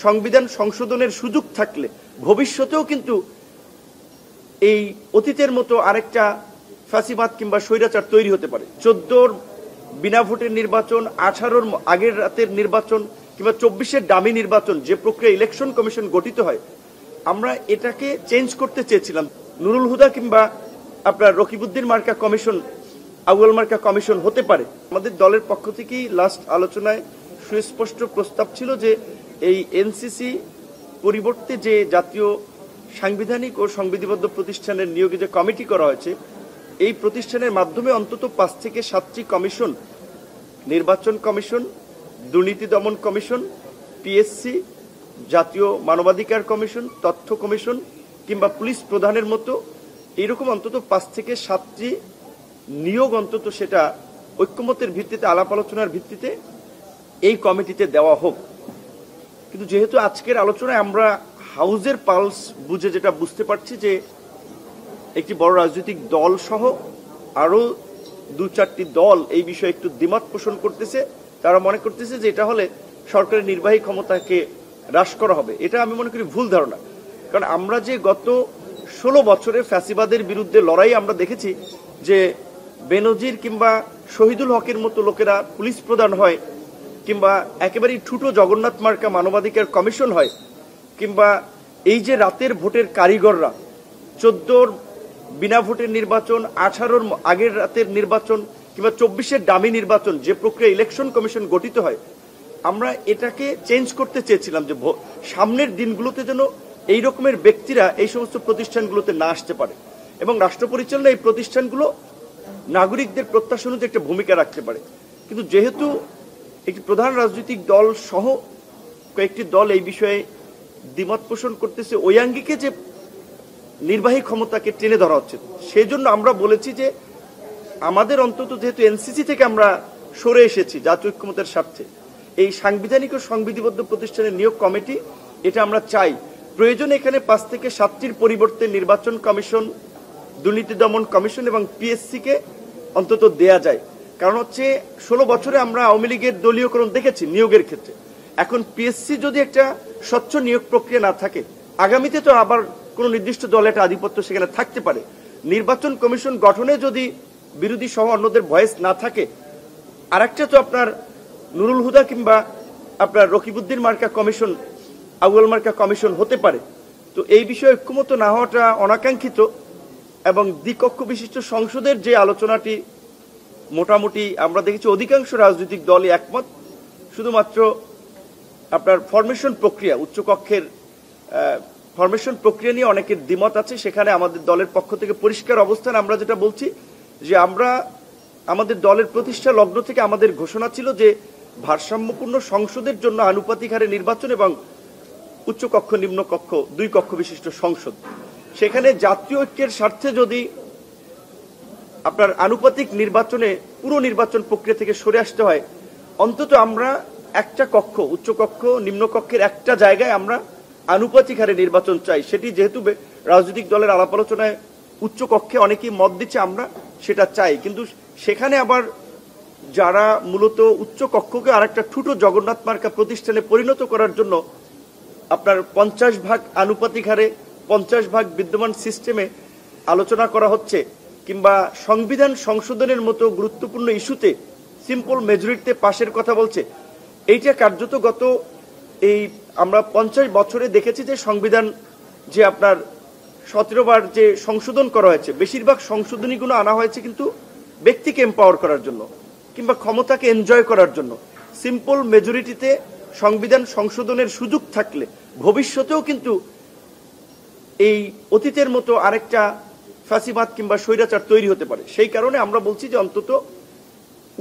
সংবিধান সংশোধনের সুযোগ থাকলে ভবিষ্যতেও কিন্তু এই অতীতের মতো আরেকটা ফ্যাসিবাদ কিংবা স্বৈরাচার তৈরি হতে পারে। 14 বিনা ভোটের নির্বাচন, 18 আগের রাতের নির্বাচন কিংবা 24 ডামি নির্বাচন, যে প্রক্রিয়া ইলেকশন কমিশন গঠিত হয়, আমরা এটাকে চেঞ্জ করতে চেয়েছিলাম। নুরুল হুদা কিংবা আপনার রকিবউদ্দিন মার্কা কমিশন, আউয়াল মার্কা কমিশন হতে পারে। আমাদের দলের পক্ষ থেকেই লাস্ট আলোচনায় সুস্পষ্ট প্রস্তাব ছিল যে এই এনসিসি পরিবর্তে যে জাতীয় সাংবিধানিক ও সংবিধিবদ্ধ প্রতিষ্ঠানের নিয়োগে যে কমিটি করা হয়েছে, এই প্রতিষ্ঠানের মাধ্যমে অন্তত 5 থেকে 7টি কমিশন, নির্বাচন কমিশন, দুর্নীতি দমন কমিশন, পিএসসি, জাতীয় মানবাধিকার কমিশন, তথ্য কমিশন কিংবা পুলিশ প্রধানের মতো এইরকম অন্তত 5 থেকে 7টি নিয়োগ অন্তত সেটা ঐক্যমতের ভিত্তিতে, আলাপ আলোচনার ভিত্তিতে এই কমিটিতে দেওয়া হোক। কিন্তু যেহেতু আজকের আলোচনায় আমরা হাউজের পালস বুঝে যেটা বুঝতে পারছি যে একটি বড় রাজনৈতিক দল সহ আরো 2-4টি দল এই বিষয়ে একটু দ্বিমত পোষণ করতেছে। তারা মনে করতেছে যে এটা হলে সরকারের নির্বাহী ক্ষমতাকে হ্রাস করা হবে। এটা আমি মনে করি ভুল ধারণা। কারণ আমরা যে গত 16 বছরে ফ্যাসিবাদের বিরুদ্ধে লড়াই আমরা দেখেছি যে বেনজির কিংবা শহীদুল হকের মতো লোকেরা পুলিশ প্রধান হয়, কিংবা একেবারেই ঠুটো জগন্নাথ মার্কা মানবাধিকার কমিশন হয়, কিংবা এই যে রাতের ভোটের কারিগররা 14 বিনা ভোটের নির্বাচন, 18 আগের রাতের নির্বাচন কিংবা 24 ডামি নির্বাচন, যে প্রক্রিয়া ইলেকশন কমিশন গঠিত হয়, আমরা এটাকে চেঞ্জ করতে চেয়েছিলাম যে সামনের দিনগুলোতে যেন এই রকমের ব্যক্তিরা এই সমস্ত প্রতিষ্ঠানগুলোতে না আসতে পারে এবং রাষ্ট্র পরিচালনা এই প্রতিষ্ঠানগুলো নাগরিকদের প্রত্যাশা অনুযায়ী একটা ভূমিকা রাখতে পারে। কিন্তু যেহেতু একটি প্রধান রাজনৈতিক দল সহ কয়েকটি দল এই বিষয়ে দ্বিমত পোষণ করতেছে, ওই আঙ্গিকে যে নির্বাহী ক্ষমতাকে টেনে ধরা হচ্ছে, সেই জন্য আমরা বলেছি যে আমাদের অন্তত যেহেতু এনসিসি থেকে আমরা সরে এসেছি জাতীয় ঐক্যমতের স্বার্থে, এই সাংবিধানিক ও সংবিধিবদ্ধ প্রতিষ্ঠানের নিয়োগ কমিটি এটা আমরা চাই। প্রয়োজনে এখানে 5 থেকে 7টির পরিবর্তে নির্বাচন কমিশন, দুর্নীতি দমন কমিশন এবং পিএসসি কে অন্তত দেয়া যায়। কারণ হচ্ছে 16 বছরে আমরা আওয়ামী লীগের দলীয়করণ দেখেছি নিয়োগের ক্ষেত্রে। এখন পিএসসি যদি একটা স্বচ্ছ নিয়োগ প্রক্রিয়া না থাকে, আগামীতে তো আবার কোনো নির্দিষ্ট দলের একটা আধিপত্য সেখানে থাকতে পারে। নির্বাচন কমিশন গঠনে যদি বিরোধী সহ অন্যদের ভয়েস না থাকে, আরেকটা তো আপনার নুরুল হুদা কিংবা আপনার রকিবউদ্দিন মার্কা কমিশন, আউয়াল মার্কা কমিশন হতে পারে। তো এই বিষয়ে ঐক্যমত না হওয়াটা অনাকাঙ্ক্ষিত এবং দ্বিকক্ষ বিশিষ্ট সংসদের যে আলোচনাটি মোটামুটি আমরা দেখেছি অধিকাংশ রাজনৈতিক দলই একমত। শুধুমাত্র আপনার ফরমেশন প্রক্রিয়া, উচ্চকক্ষের ফরমেশন প্রক্রিয়া নিয়ে অনেকের দ্বিমত আছে। সেখানে আমাদের দলের পক্ষ থেকে পরিষ্কার অবস্থান, আমরা যেটা বলছি যে আমরা আমাদের দলের প্রতিষ্ঠা লগ্ন থেকে আমাদের ঘোষণা ছিল যে ভারসাম্যপূর্ণ সংসদের জন্য আনুপাতিক হারে নির্বাচন এবং উচ্চকক্ষ নিম্নকক্ষ 2 কক্ষ বিশিষ্ট সংসদ। সেখানে জাতীয় ঐক্যের স্বার্থে যদি আপনার আনুপাতিক নির্বাচনে পুরো নির্বাচন প্রক্রিয়া থেকে সরে আসতে হয়, অন্তত আমরা একটা কক্ষ, উচ্চকক্ষ নিম্নকক্ষের একটা জায়গায় আমরা আনুপাতিক হারে নির্বাচন চাই। সেটি যেহেতু রাজনৈতিক দলের আলাপ আলোচনায় উচ্চকক্ষে অনেকেই মত দিচ্ছে, আমরা সেটা চাই। কিন্তু সেখানে আবার যারা মূলত উচ্চকক্ষকে আরেকটা ঠুটো জগন্নাথ মার্কা প্রতিষ্ঠানে পরিণত করার জন্য আপনার 50 ভাগ আনুপাতিক হারে 50 ভাগ বিদ্যমান সিস্টেমে আলোচনা করা হচ্ছে, কিংবা সংবিধান সংশোধনের মতো গুরুত্বপূর্ণ ইস্যুতে সিম্পল মেজরিটিতে পাশের কথা বলছে, এইটা কার্যত গত এই আমরা 50 বছরে দেখেছি যে সংবিধান যে আপনার 17 বার যে সংশোধন করা হয়েছে, বেশিরভাগ সংশোধনীগুলো আনা হয়েছে কিন্তু ব্যক্তিকে এম্পাওয়ার করার জন্য কিংবা ক্ষমতাকে এনজয় করার জন্য। সিম্পল মেজরিটিতে সংবিধান সংশোধনের সুযোগ থাকলে ভবিষ্যতেও কিন্তু এই অতীতের মতো আরেকটা ফ্যাসিবাদ কিংবা স্বৈরাচার তৈরি হতে পারে। সেই কারণে আমরা বলছি যে অন্তত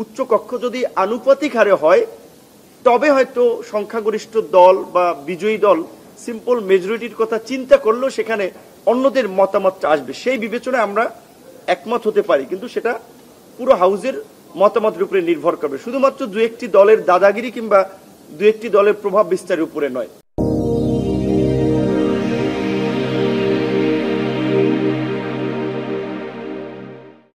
উচ্চকক্ষ যদি আনুপাতিক হারে হয়, তবে হয়তো সংখ্যাগরিষ্ঠ দল বা বিজয়ী দল সিম্পল মেজরিটির কথা চিন্তা করলেও সেখানে অন্যদের মতামতটা আসবে, সেই বিবেচনায় আমরা একমত হতে পারি। কিন্তু সেটা পুরো হাউজের মতামতের উপরে নির্ভর করবে, শুধুমাত্র 2-1টি দলের দাদাগিরি কিংবা 2-1টি দলের প্রভাব বিস্তারের উপরে নয়।